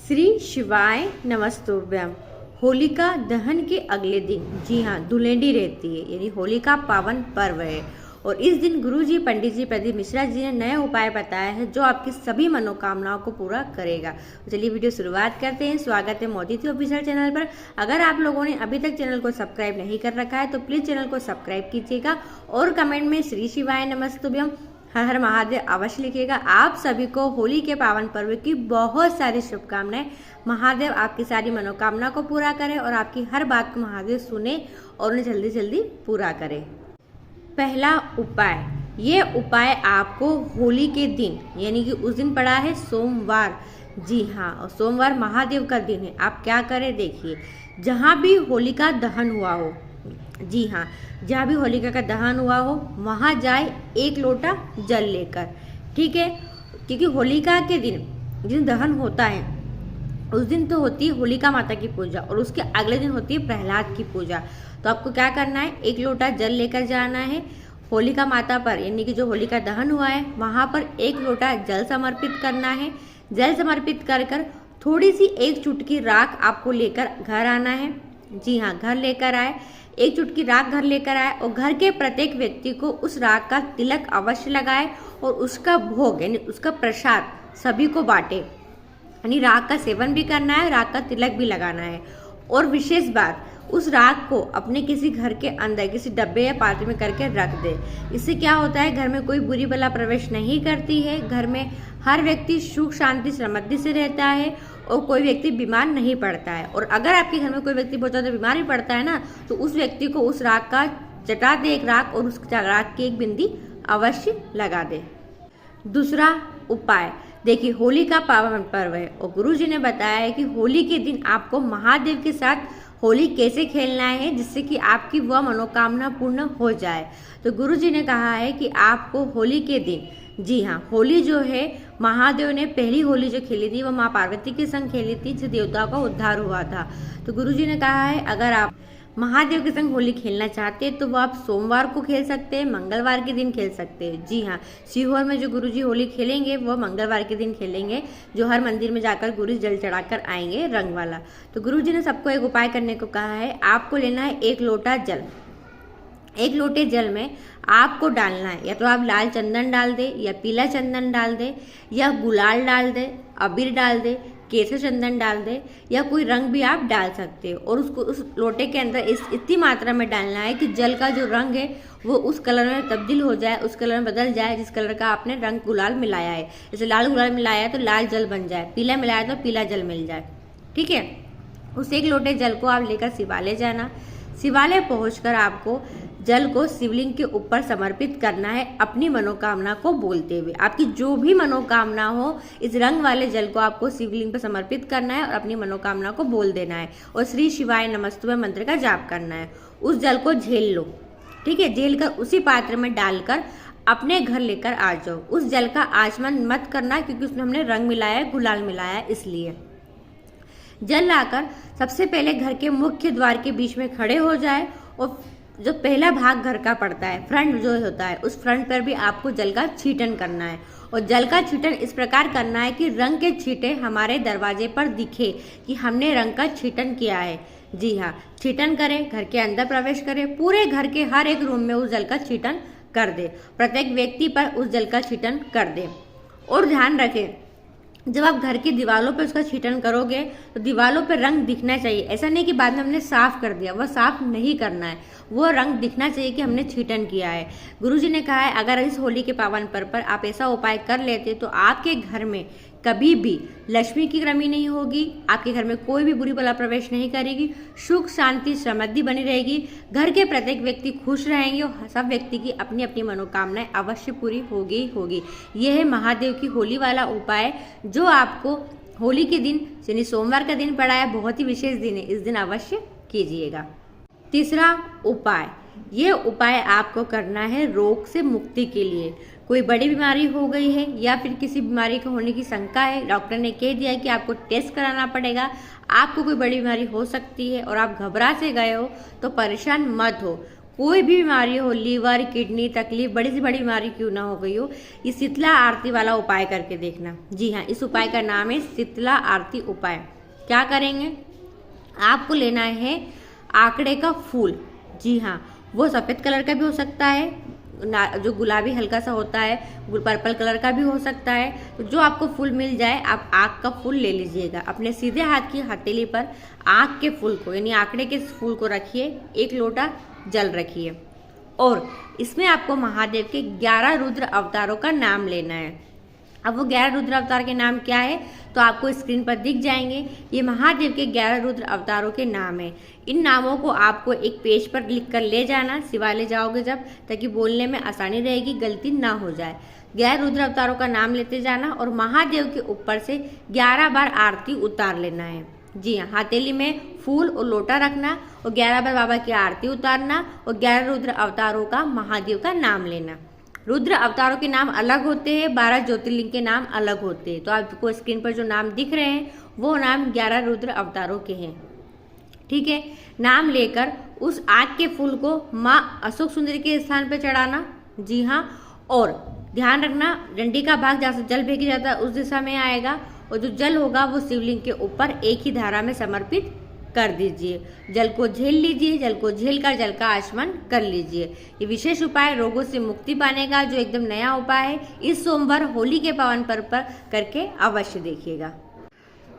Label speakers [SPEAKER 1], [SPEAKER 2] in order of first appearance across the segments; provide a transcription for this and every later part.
[SPEAKER 1] श्री शिवाय नमस्तुभ्यम। होलिका दहन के अगले दिन, जी हाँ, धुलेंडी रहती है, यानी होलिका पावन पर्व है। और इस दिन गुरु जी पंडित जी प्रदीप मिश्रा जी ने नया उपाय बताया है जो आपकी सभी मनोकामनाओं को पूरा करेगा। तो चलिए वीडियो शुरुआत करते हैं। स्वागत है मोदी थी ऑफिशियल चैनल पर। अगर आप लोगों ने अभी तक चैनल को सब्सक्राइब नहीं कर रखा है तो प्लीज़ चैनल को सब्सक्राइब कीजिएगा और कमेंट में श्री शिवाय नमस्तुभ्यम हर हर महादेव अवश्य लिखिएगा। आप सभी को होली के पावन पर्व की बहुत सारी शुभकामनाएं। महादेव आपकी सारी मनोकामना को पूरा करे और आपकी हर बात को महादेव सुने और उन्हें जल्दी जल्दी पूरा करे। पहला उपाय, ये उपाय आपको होली के दिन, यानी कि उस दिन पड़ा है सोमवार, जी हाँ, और सोमवार महादेव का दिन है। आप क्या करें देखिए, जहाँ भी होलिका दहन हुआ हो, जी हाँ, जहाँ भी होलिका का दहन हुआ हो वहाँ जाए एक लोटा जल लेकर, ठीक है। क्योंकि होलिका के दिन जिस दहन होता है उस दिन तो होती है होलिका माता की पूजा और उसके अगले दिन होती है प्रहलाद की पूजा। तो आपको क्या करना है, एक लोटा जल लेकर जाना है होलिका माता पर, यानी कि जो होलिका दहन हुआ है वहाँ पर एक लोटा जल समर्पित करना है। जल समर्पित कर कर थोड़ी सी एक चुटकी राख आपको लेकर घर आना है, जी हाँ, घर लेकर आए, एक चुटकी राख घर लेकर आए और घर के प्रत्येक व्यक्ति को उस राख का तिलक अवश्य लगाए और उसका भोग यानी उसका प्रसाद सभी को बांटे, यानी राख का सेवन भी करना है, राख का तिलक भी लगाना है। और विशेष बात, उस राख को अपने किसी घर के अंदर किसी डब्बे या पात्र में करके रख दे। इससे क्या होता है, घर में कोई बुरी बला प्रवेश नहीं करती है, घर में हर व्यक्ति सुख शांति समृद्धि से रहता है और कोई व्यक्ति बीमार नहीं पड़ता है। और अगर आपके घर में कोई व्यक्ति बहुत ज़्यादा बीमार भी पड़ता है ना, तो उस व्यक्ति को उस राख का चटा दे एक राख और उस राख की एक बिंदी अवश्य लगा दे। दूसरा उपाय देखिए, होली का पावन पर्व है और गुरु जी ने बताया है कि होली के दिन आपको महादेव के साथ होली कैसे खेलना है जिससे कि आपकी वह मनोकामना पूर्ण हो जाए। तो गुरु जी ने कहा है कि आपको होली के दिन, जी हाँ, होली जो है महादेव ने पहली होली जो खेली थी वो माँ पार्वती के संग खेली थी, जिससे देवताओं का उद्धार हुआ था। तो गुरु जी ने कहा है अगर आप महादेव के संग होली खेलना चाहते हैं तो वो आप सोमवार को खेल सकते हैं, मंगलवार के दिन खेल सकते हैं। जी हाँ, सीहोर में जो गुरुजी होली खेलेंगे वो मंगलवार के दिन खेलेंगे, जो हर मंदिर में जाकर गुरुजी जल चढ़ाकर आएंगे रंग वाला। तो गुरुजी ने सबको एक उपाय करने को कहा है, आपको लेना है एक लोटा जल। एक लोटे जल में आपको डालना है, या तो आप लाल चंदन डाल दे या पीला चंदन डाल दे या गुलाल डाल दे, अबीर डाल दे, केसर चंदन डाल दे या कोई रंग भी आप डाल सकते हो। और उसको उस लोटे के अंदर इतनी मात्रा में डालना है कि जल का जो रंग है वो उस कलर में तब्दील हो जाए, उस कलर में बदल जाए जिस कलर का आपने रंग गुलाल मिलाया है। जैसे लाल गुलाल मिलाया है तो लाल जल बन जाए, पीला मिलाया तो पीला जल मिल जाए, ठीक है। उस एक लोटे जल को आप लेकर शिवालय जाना। शिवालय पहुंचकर आपको जल को शिवलिंग के ऊपर समर्पित करना है, अपनी मनोकामना को बोलते हुए। आपकी जो भी मनोकामना हो इस रंग वाले जल को आपको शिवलिंग पर समर्पित करना है और अपनी मनोकामना को बोल देना है और श्री शिवाय नमस्तुभ्यम मंत्र का जाप करना है। उस जल को झेल लो, ठीक है, झेल कर उसी पात्र में डालकर अपने घर लेकर आ जाओ। उस जल का आचमन मत करना क्योंकि उसमें हमने रंग मिलाया है, गुलाल मिलाया है, इसलिए। जल लाकर सबसे पहले घर के मुख्य द्वार के बीच में खड़े हो जाए और जो पहला भाग घर का पड़ता है, फ्रंट जो होता है, उस फ्रंट पर भी आपको जल का छींटन करना है। और जल का छींटन इस प्रकार करना है कि रंग के छींटे हमारे दरवाजे पर दिखे कि हमने रंग का छींटन किया है। जी हाँ, छींटन करें, घर के अंदर प्रवेश करें, पूरे घर के हर एक रूम में उस जल का छींटन कर दे, प्रत्येक व्यक्ति पर उस जल का छींटन कर दे। और ध्यान रखें, जब आप घर की दीवारों पर उसका छींटन करोगे तो दीवारों पर रंग दिखना चाहिए। ऐसा नहीं कि बाद में हमने साफ कर दिया, वह साफ नहीं करना है, वो रंग दिखना चाहिए कि हमने छींटन किया है। गुरुजी ने कहा है अगर इस होली के पावन पर्व पर आप ऐसा उपाय कर लेते तो आपके घर में कभी भी लक्ष्मी की कमी नहीं होगी, आपके घर में कोई भी बुरी बला प्रवेश नहीं करेगी, सुख शांति समृद्धि बनी रहेगी, घर के प्रत्येक व्यक्ति खुश रहेंगे और सब व्यक्ति की अपनी अपनी मनोकामनाएं अवश्य पूरी होगी होगी। यह है महादेव की होली वाला उपाय जो आपको होली के दिन, यानी सोमवार का दिन पड़ा है, बहुत ही विशेष दिन है, इस दिन अवश्य कीजिएगा। तीसरा उपाय, ये उपाय आपको करना है रोग से मुक्ति के लिए। कोई बड़ी बीमारी हो गई है या फिर किसी बीमारी के होने की शंका है, डॉक्टर ने कह दिया है कि आपको टेस्ट कराना पड़ेगा, आपको कोई बड़ी बीमारी हो सकती है और आप घबरा से गए हो तो परेशान मत हो। कोई भी बीमारी हो, लीवर, किडनी तकलीफ, बड़ी से बड़ी बीमारी क्यों ना हो गई हो, ये शीतला आरती वाला उपाय करके देखना। जी हाँ, इस उपाय का नाम है शीतला आरती उपाय। क्या करेंगे, आपको लेना है आंकड़े का फूल। जी हाँ, वो सफ़ेद कलर का भी हो सकता है, जो गुलाबी हल्का सा होता है, पर्पल कलर का भी हो सकता है। तो जो आपको फूल मिल जाए आप आँख का फूल ले लीजिएगा। अपने सीधे हाथ की हथेली पर आँख के फूल को यानी आंकड़े के फूल को रखिए, 1 लोटा जल रखिए और इसमें आपको महादेव के 11 रुद्र अवतारों का नाम लेना है। अब वो 11 रुद्र अवतार के नाम क्या है तो आपको स्क्रीन पर दिख जाएंगे। ये महादेव के 11 रुद्र अवतारों के नाम है। इन नामों को आपको एक पेज पर लिख कर ले जाना शिवालय जाओगे जब, ताकि बोलने में आसानी रहेगी, गलती ना हो जाए। 11 रुद्र अवतारों का नाम लेते जाना और महादेव के ऊपर से 11 बार आरती उतार लेना है। जी हाँ, हथेली में फूल और लोटा रखना और 11 बार बाबा की आरती उतारना और 11 रुद्र अवतारों का महादेव का नाम लेना। रुद्र अवतारों के नाम अलग होते हैं, 12 ज्योतिर्लिंग के नाम अलग होते हैं। तो आपको स्क्रीन पर जो नाम दिख रहे हैं वो नाम 11 रुद्र अवतारों के हैं। ठीक है, नाम लेकर उस आग के फूल को माँ अशोक सुंदरी के स्थान पर चढ़ाना। जी हाँ, और ध्यान रखना डंडी का भाग जहाँ से जल फेंकी जाता है उस दिशा में आएगा और जो जल होगा वो शिवलिंग के ऊपर एक ही धारा में समर्पित कर दीजिए। जल को झेल लीजिए, जल को झेल कर जल का आचमन कर लीजिए। ये विशेष उपाय रोगों से मुक्ति पाने का जो एकदम नया उपाय है, इस सोमवार होली के पावन पर्व पर करके अवश्य देखिएगा।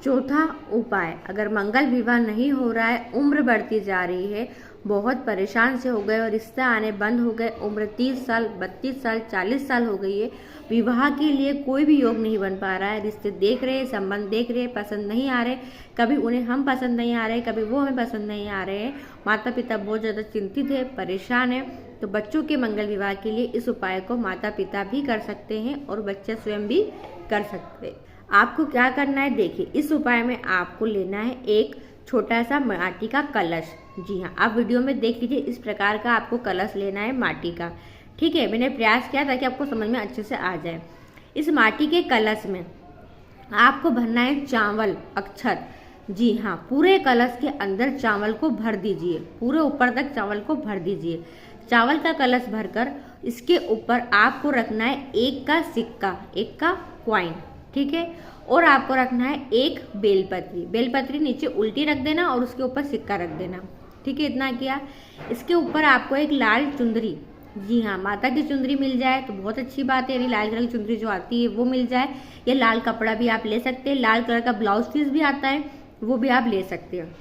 [SPEAKER 1] चौथा उपाय, अगर मंगल विवाह नहीं हो रहा है, उम्र बढ़ती जा रही है, बहुत परेशान से हो गए और रिश्ते आने बंद हो गए, उम्र 30 साल 32 साल 40 साल हो गई है, विवाह के लिए कोई भी योग नहीं बन पा रहा है, रिश्ते देख रहे हैं, संबंध देख रहे हैं, पसंद नहीं आ रहे, कभी उन्हें हम पसंद नहीं आ रहे, कभी वो हमें पसंद नहीं आ रहे हैं, माता पिता बहुत ज़्यादा चिंतित है, परेशान है, तो बच्चों के मंगल विवाह के लिए इस उपाय को माता पिता भी कर सकते हैं और बच्चे स्वयं भी कर सकते हैं। आपको क्या करना है, देखिए इस उपाय में आपको लेना है एक छोटा सा माटी का कलश। जी हाँ, आप वीडियो में देख लीजिए, इस प्रकार का आपको कलश लेना है माटी का। ठीक है, मैंने प्रयास किया ताकि आपको समझ में अच्छे से आ जाए। इस माटी के कलश में आपको भरना है चावल, अक्षत। जी हाँ, पूरे कलश के अंदर चावल को भर दीजिए, पूरे ऊपर तक चावल को भर दीजिए। चावल का कलश भरकर इसके ऊपर आपको रखना है 1 का सिक्का, 1 का कॉइन। ठीक है, और आपको रखना है 1 बेलपत्री। बेलपत्री नीचे उल्टी रख देना और उसके ऊपर सिक्का रख देना। ठीक है, इतना किया। इसके ऊपर आपको एक लाल चुंदरी, जी हाँ, माता की चुंदरी मिल जाए तो बहुत अच्छी बात है, यानी लाल कलर की चुंदरी जो आती है वो मिल जाए, या लाल कपड़ा भी आप ले सकते हैं, लाल कलर का ब्लाउज पीस भी आता है वो भी आप ले सकते हैं।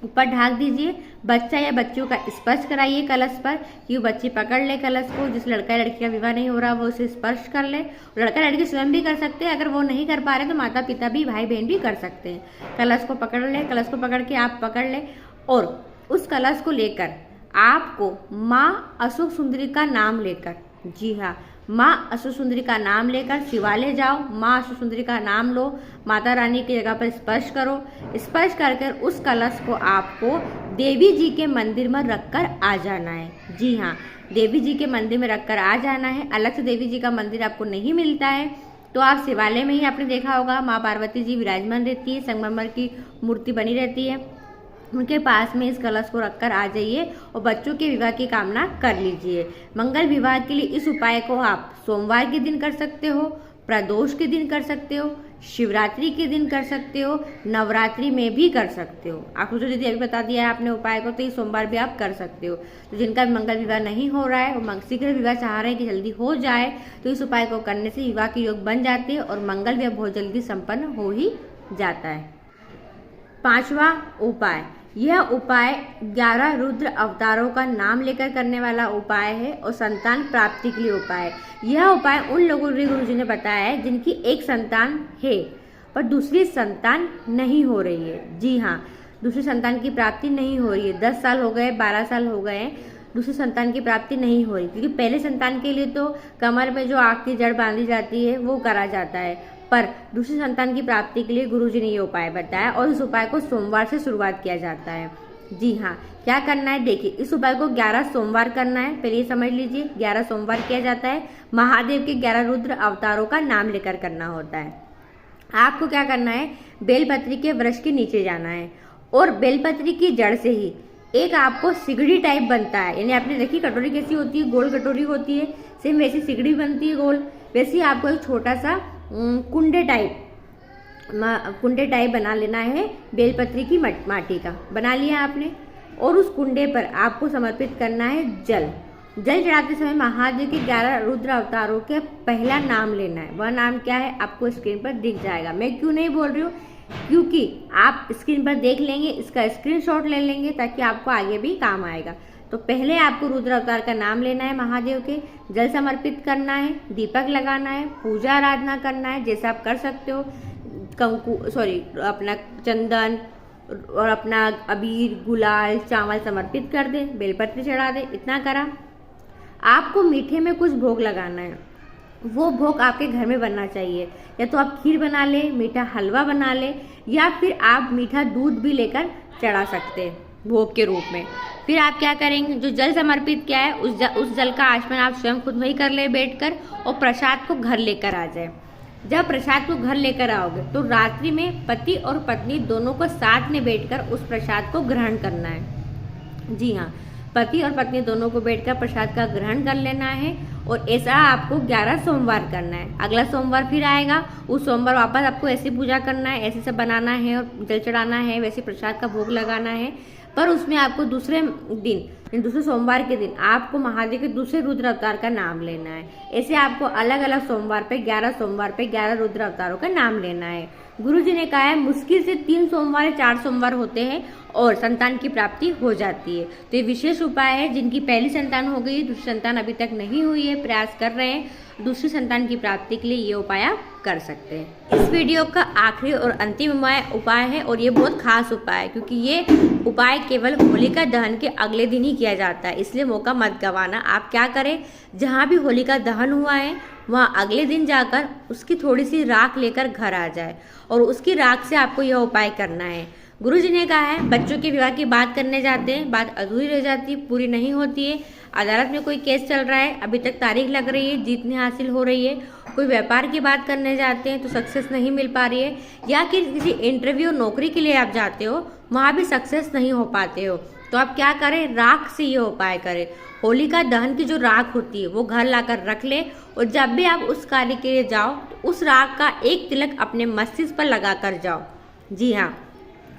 [SPEAKER 1] ऊपर ढाक दीजिए, बच्चा या बच्चों का स्पर्श कराइए कलश पर, कि वो बच्चे पकड़ ले कलश को। जिस लड़का या लड़की का विवाह नहीं हो रहा वो उसे स्पर्श कर ले। लड़का लड़की स्वयं भी कर सकते हैं, अगर वो नहीं कर पा रहे तो माता पिता भी, भाई बहन भी कर सकते हैं। कलश को पकड़ ले, कलश को पकड़ के आप पकड़ ले और उस कलश को लेकर आपको माँ अशोक सुंदरी का नाम लेकर, जी हाँ, माँ अशोक सुंदरी का नाम लेकर शिवालय जाओ, माँ अशोक सुंदरी का नाम लो, माता रानी की जगह पर स्पर्श करो। स्पर्श कर उस कलश को आपको देवी जी के मंदिर में रखकर आ जाना है। जी हाँ, देवी जी के मंदिर में रखकर आ जाना है। अलग से देवी जी का मंदिर आपको नहीं मिलता है तो आप शिवालय में ही, आपने देखा होगा माँ पार्वती जी विराजमान रहती है, संगमरमर की मूर्ति बनी रहती है, उनके पास में इस कलश को रखकर आ जाइए और बच्चों के विवाह की कामना कर लीजिए। मंगल विवाह के लिए इस उपाय को आप सोमवार के दिन कर सकते हो, प्रदोष के दिन कर सकते हो, शिवरात्रि के दिन कर सकते हो, नवरात्रि में भी कर सकते हो। आपको जो दीदी अभी बता दिया है आपने उपाय को, तो ये सोमवार भी आप कर सकते हो। तो जिनका मंगल विवाह नहीं हो रहा है, वो शीघ्र विवाह चाह रहे हैं कि जल्दी हो जाए, तो इस उपाय को करने से विवाह के योग बन जाते हैं और मंगल विवाह बहुत जल्दी संपन्न हो ही जाता है। 5वां उपाय, यह उपाय 11 रुद्र अवतारों का नाम लेकर करने वाला उपाय है और संतान प्राप्ति के लिए उपाय है। यह उपाय उन लोगों को गुरु जी ने बताया है जिनकी एक संतान है पर दूसरी संतान नहीं हो रही है। जी हाँ, दूसरी संतान की प्राप्ति नहीं हो रही है, 10 साल हो गए, 12 साल हो गए, दूसरी संतान की प्राप्ति नहीं हो रही, क्योंकि पहले संतान के लिए तो कमर में जो आग की जड़ बांधी जाती है वो करा जाता है, पर दूसरी संतान की प्राप्ति के लिए गुरुजी ने ये उपाय बताया और इस उपाय को सोमवार से शुरुआत किया जाता है। जी हाँ, क्या करना है, देखिए इस उपाय को 11 सोमवार करना है, पहले ये समझ लीजिए 11 सोमवार किया जाता है। महादेव के 11 रुद्र अवतारों का नाम लेकर करना होता है। आपको क्या करना है, बेलपत्री के वृक्ष के नीचे जाना है और बेलपत्री की जड़ से ही एक आपको सिगड़ी टाइप बनता है, यानी आपने देखी कटोरी कैसी होती है, गोल कटोरी होती है, सेम वैसी सिगड़ी बनती है गोल, वैसे आपको एक छोटा सा कुंडे टाइप बना लेना है बेलपत्री की माटी का। बना लिया आपने, और उस कुंडे पर आपको समर्पित करना है जल चढ़ाते समय महादेव के 11 रुद्र अवतारों के पहला नाम लेना है। वह नाम क्या है आपको स्क्रीन पर दिख जाएगा। मैं क्यों नहीं बोल रही हूँ, क्योंकि आप स्क्रीन पर देख लेंगे, इसका स्क्रीनशॉट ले लेंगे ताकि आपको आगे भी काम आएगा। तो पहले आपको रुद्र अवतार का नाम लेना है महादेव के, जल समर्पित करना है, दीपक लगाना है, पूजा आराधना करना है जैसा आप कर सकते हो, अपना चंदन और अपना अबीर गुलाल चावल समर्पित कर दे, बेलपत्र चढ़ा दे। इतना करा, आपको मीठे में कुछ भोग लगाना है। वो भोग आपके घर में बनना चाहिए, या तो आप खीर बना ले, मीठा हलवा बना ले, या फिर आप मीठा दूध भी लेकर चढ़ा सकते हैं भोग के रूप में। फिर आप क्या करेंगे, जो जल समर्पित किया है उस जल का आचमन आप स्वयं खुद वही कर ले बैठकर, और प्रसाद को घर लेकर आ जाए। जब प्रसाद को घर लेकर आओगे तो रात्रि में पति और पत्नी दोनों को साथ में बैठकर उस प्रसाद को ग्रहण करना है। जी हाँ, पति और पत्नी दोनों को बैठकर प्रसाद का ग्रहण कर लेना है, और ऐसा आपको 11 सोमवार करना है। अगला सोमवार फिर आएगा, उस सोमवार वापस आपको ऐसी पूजा करना है, ऐसे सब बनाना है और जल चढ़ाना है, वैसे प्रसाद का भोग लगाना है। पर उसमें आपको दूसरे सोमवार के दिन आपको महादेव के दूसरे रुद्र अवतार का नाम लेना है। ऐसे आपको अलग अलग सोमवार पे 11 रुद्र अवतारों का नाम लेना है। गुरुजी ने कहा है मुश्किल से 3 सोमवार या 4 सोमवार होते हैं और संतान की प्राप्ति हो जाती है। तो ये विशेष उपाय है। जिनकी पहली संतान हो गई, दूसरी संतान अभी तक नहीं हुई है, प्रयास कर रहे हैं, दूसरी संतान की प्राप्ति के लिए ये उपाय आप कर सकते हैं। इस वीडियो का आखिरी और अंतिम उपाय है, और ये बहुत खास उपाय है क्योंकि ये उपाय केवल होलिका दहन के अगले दिन ही किया जाता है, इसलिए मौका मत गंवाना। आप क्या करें, जहाँ भी होलिका दहन हुआ है वहाँ अगले दिन जाकर उसकी थोड़ी सी राख लेकर घर आ जाए, और उसकी राख से आपको यह उपाय करना है। गुरुजी ने कहा है बच्चों के विवाह की बात करने जाते हैं, बात अधूरी रह जाती है, पूरी नहीं होती है। अदालत में कोई केस चल रहा है, अभी तक तारीख लग रही है, जीत नहीं हासिल हो रही है। कोई व्यापार की बात करने जाते हैं तो सक्सेस नहीं मिल पा रही है, या कि किसी इंटरव्यू नौकरी के लिए आप जाते हो, वहाँ भी सक्सेस नहीं हो पाते हो, तो आप क्या करें, राख से ये उपाय करें। होलिका दहन की जो राख होती है वो घर लाकर रख ले, और जब भी आप उस कार्य के लिए जाओ तो उस राख का एक तिलक अपने मस्तिष्क पर लगा कर जाओ। जी हाँ,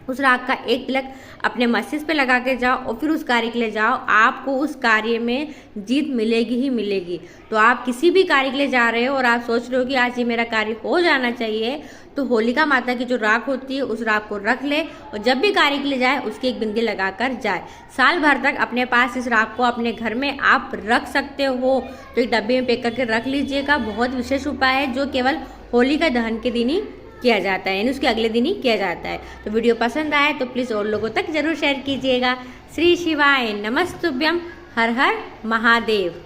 [SPEAKER 1] उस राख का एक तिलक अपने मस्तिष्क पे लगा के जाओ और फिर उस कार्य के लिए जाओ। आपको उस कार्य में जीत मिलेगी ही मिलेगी। तो आप किसी भी कार्य के लिए जा रहे हो और आप सोच रहे हो कि आज ये मेरा कार्य हो जाना चाहिए, तो होलिका माता की जो राख होती है उस राख को रख ले, और जब भी कार्य के लिए जाए उसकी एक बिंदी लगा कर जाए। साल भर तक अपने पास इस राख को अपने घर में आप रख सकते हो, तो एक डब्बे में पैक करके रख लीजिएगा। बहुत विशेष उपाय है जो केवल होलिका दहन के दिन ही किया जाता है, यानी उसके अगले दिन ही किया जाता है। तो वीडियो पसंद आए तो प्लीज़ और लोगों तक जरूर शेयर कीजिएगा। श्री शिवाय नमस्तुभ्यम, हर हर महादेव।